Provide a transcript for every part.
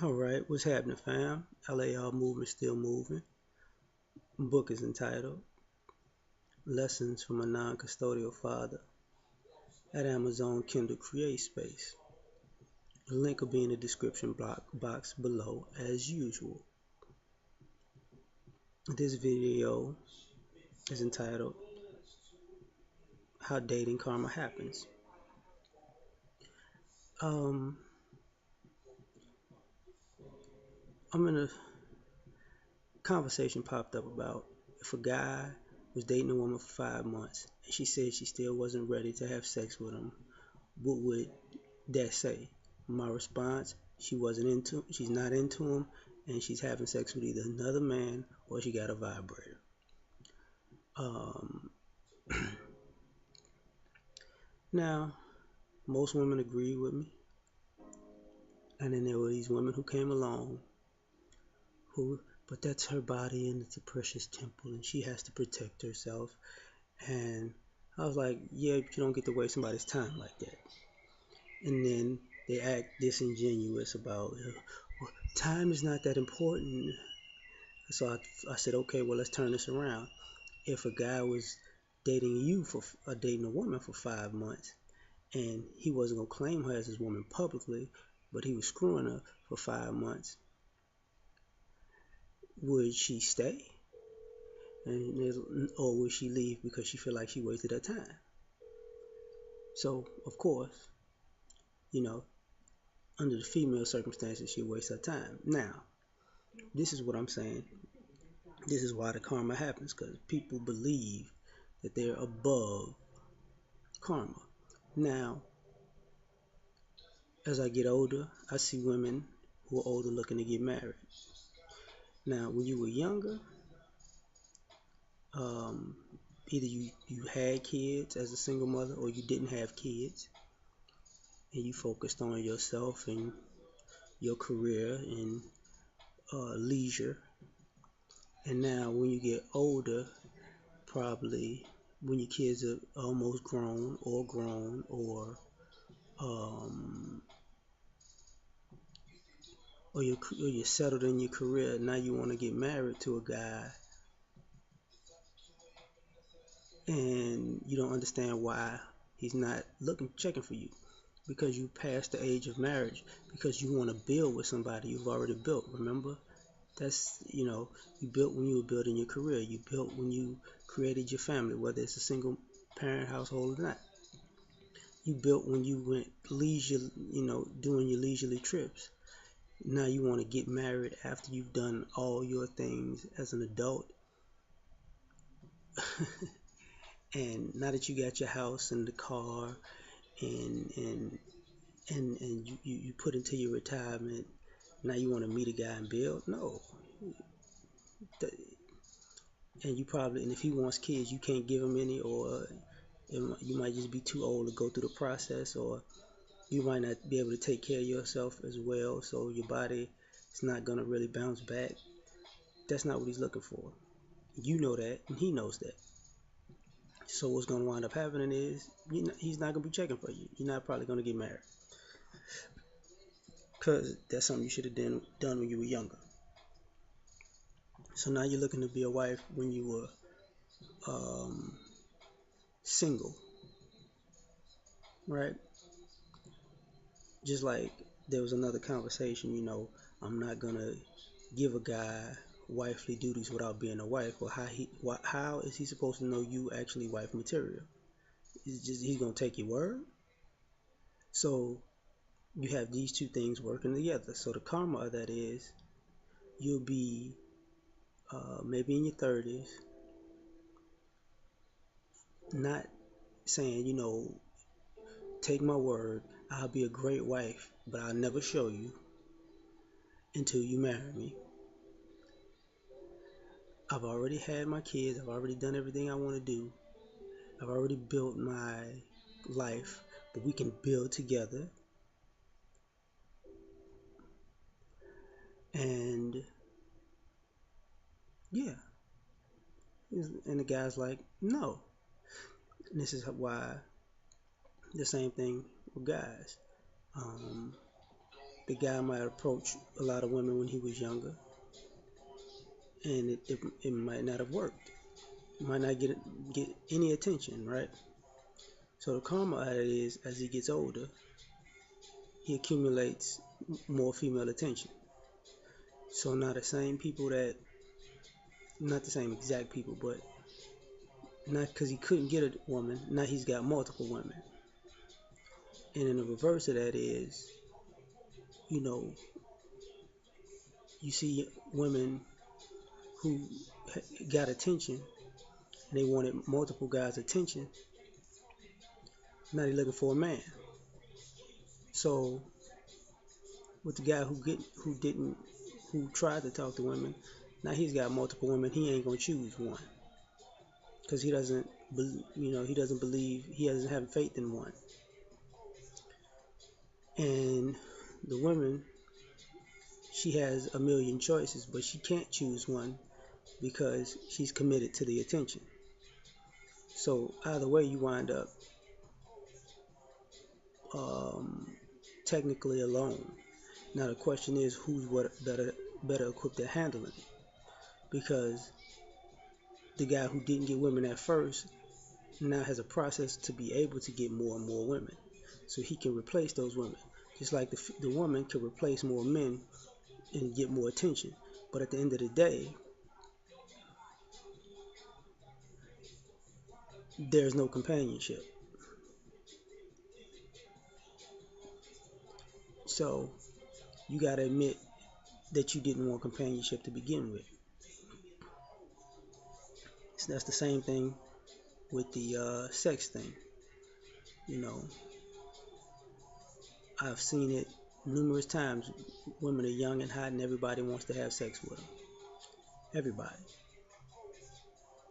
Alright, what's happening, fam? L.A.R movement still moving. Book is entitled Lessons from a Non-Custodial Father at Amazon Kindle Create Space. The link will be in the description box below as usual. This video is entitled How Dating Karma Happens. I'm in a conversation popped up about if a guy was dating a woman for 5 months and she said she still wasn't ready to have sex with him, what would that say? My response: she's not into him, and she's having sex with either another man or she got a vibrator. Um, Now, most women agree with me, and then there were these women who came along but that's her body and it's a precious temple and she has to protect herself. And I was like, yeah, but you don't get to waste somebody's time like that. And then they act disingenuous about well, time is not that important. So I said, okay, well, let's turn this around. If a guy was dating a woman for 5 months and he wasn't gonna claim her as his woman publicly, but he was screwing her for 5 months, would she stay? Or would she leave because she feel like she wasted her time? So, of course, you know, under the female circumstances, she wastes her time. Now, this is what I'm saying. This is why the karma happens, because people believe that they're above karma. Now, as I get older, I see women who are older looking to get married. Now, when you were younger, um, either you had kids as a single mother or you didn't have kids and you focused on yourself and your career and leisure. And now when you get older, probably when your kids are almost grown um, or you're settled in your career, now you want to get married to a guy and you don't understand why he's not checking for you, because you passed the age of marriage, because you want to build with somebody you've already built. Remember, you built when you were building your career, you built when you created your family, whether it's a single parent household or not. You built when you went doing your leisurely trips. Now you want to get married after you've done all your things as an adult. And now that you got your house and the car and you put into your retirement, now you want to meet a guy and build? No. And if he wants kids, you can't give him any, or you might just be too old to go through the process, or you might not be able to take care of yourself as well, so your body is not going to really bounce back. That's not what he's looking for. You know that, and he knows that. So what's going to wind up happening is he's not going to be checking for you. You're not probably going to get married, because that's something you should have done when you were younger. So now you're looking to be a wife when you were single, right? Just like there was another conversation, I'm not going to give a guy wifely duties without being a wife. Or how is he supposed to know you actually wife material? He's gonna take your word. So you have these two things working together. So the karma of that is you'll be maybe in your 30s, not saying, take my word, I'll be a great wife, but I'll never show you until you marry me. I've already had my kids, I've already done everything I want to do, I've already built my life, but we can build together. And yeah, and the guy's like, no. And this is why the same thing with guys. the guy might approach a lot of women when he was younger, and it might not have worked. He might not get any attention, right? So the karma out of it is, as he gets older, he accumulates more female attention. So now the same people that, not the same exact people, but not because he couldn't get a woman, now he's got multiple women. And then the reverse of that is, you know, you see women who got attention and they wanted multiple guys' attention. Now they're looking for a man. So with the guy who tried to talk to women, now he's got multiple women. He ain't gonna choose one because he doesn't, he doesn't believe, he doesn't have faith in one. And the woman, she has a million choices, but she can't choose one because she's committed to the attention. So either way, you wind up um, technically alone. Now the question is, who's better equipped to handle it? Because the guy who didn't get women at first now has a process to be able to get more and more women, so he can replace those women. Just like the woman can replace more men and get more attention. But at the end of the day, there's no companionship. So you got to admit that you didn't want companionship to begin with. So that's the same thing with the sex thing. You know, I've seen it numerous times. Women are young and hot, and everybody wants to have sex with them. Everybody.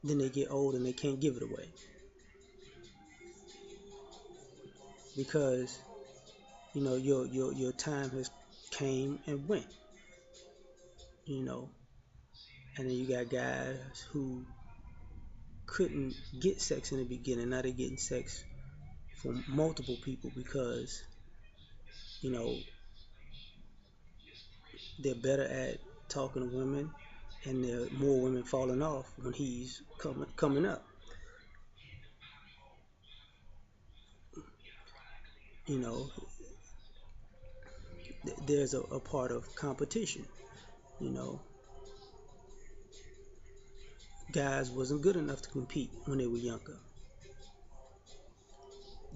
Then they get old and they can't give it away because your time has came and went. You know, and then you got guys who couldn't get sex in the beginning. Now they're getting sex from multiple people because you know they're better at talking to women, and there are more women falling off when he's coming up. You know, there's a part of competition. You know, guys wasn't good enough to compete when they were younger.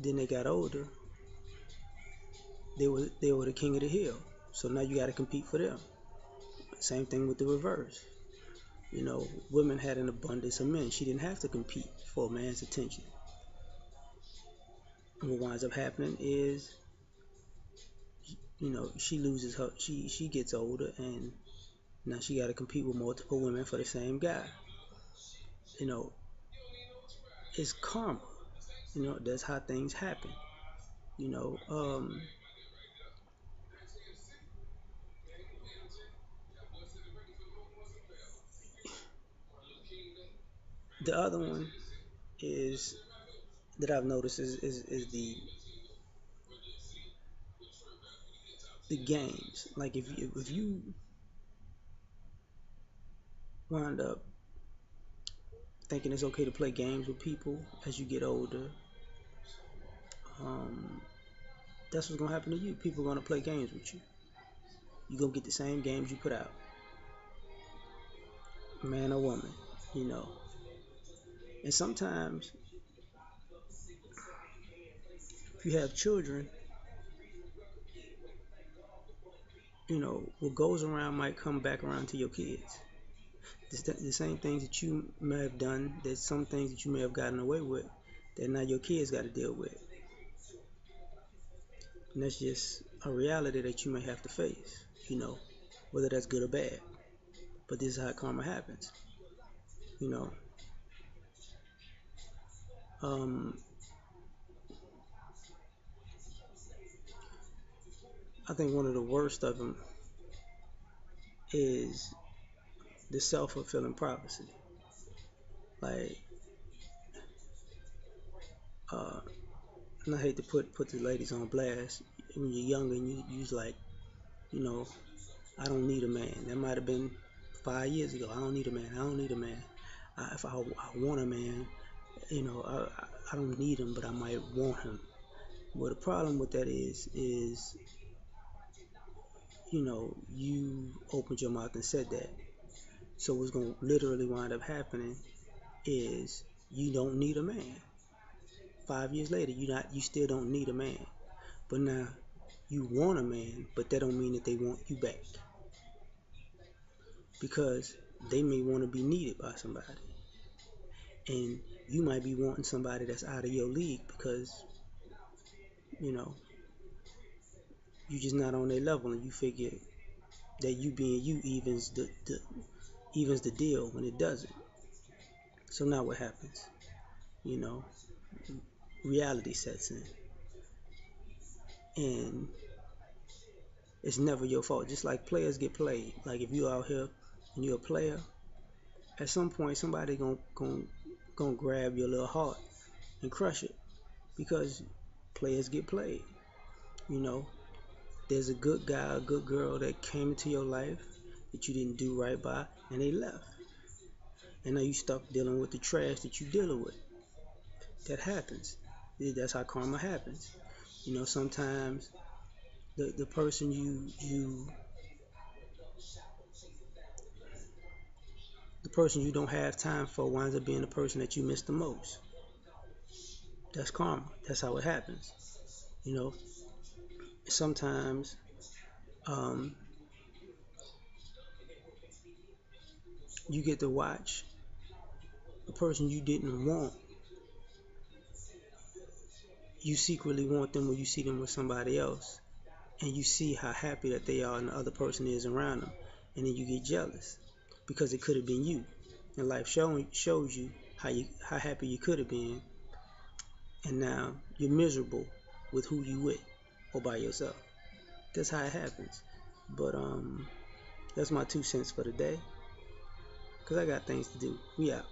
Then they got older. They were the king of the hill. So now you got to compete for them. Same thing with the reverse. Women had an abundance of men. She didn't have to compete for a man's attention. And what winds up happening is, she loses her. She gets older, and now she got to compete with multiple women for the same guy. You know, it's karma. That's how things happen. You know, um, the other one is that I've noticed is the games. Like if you wind up thinking it's okay to play games with people as you get older, um, that's what's gonna happen to you. People are gonna play games with you. You're gonna get the same games you put out, man or woman. You know, and sometimes if you have children, what goes around might come back around to your kids. The same things that you may have done, there's some things that you may have gotten away with that now your kids got to deal with. And that's just a reality that you may have to face, whether that's good or bad. But this is how karma happens. You know, um, I think one of the worst of them is the self-fulfilling prophecy. Like, and I hate to put the ladies on blast. When you're younger and you like you know, I don't need a man. That might have been 5 years ago. I don't need a man. I don't need a man. If I want a man, I don't need him, but I might want him. Well, the problem with that is you opened your mouth and said that. So what's going to literally wind up happening is you don't need a man. 5 years later, you still don't need a man. But now you want a man, but that don't mean that they want you back, because they may want to be needed by somebody, and you might be wanting somebody that's out of your league because you know you just not on their level, and you figure that you being you evens the deal when it doesn't. So now what happens? You know, reality sets in, and it's never your fault. Just like players get played. Like if you out here and you're a player, at some point somebody gonna grab your little heart and crush it, because players get played. You know, there's a good guy, a good girl that came into your life that you didn't do right by, and they left. And now you stuck dealing with the trash that you dealing with. That happens. That's how karma happens. Sometimes the person you don't have time for winds up being the person that you miss the most. That's karma. That's how it happens. You know, sometimes um, you get to watch a person you didn't want. You secretly want them when you see them with somebody else, and you see how happy that they are and the other person is around them, and then you get jealous because it could have been you, and life shows you how happy you could have been, and now you're miserable with who you with or by yourself. That's how it happens. But that's my 2 cents for the day, because I got things to do. We out.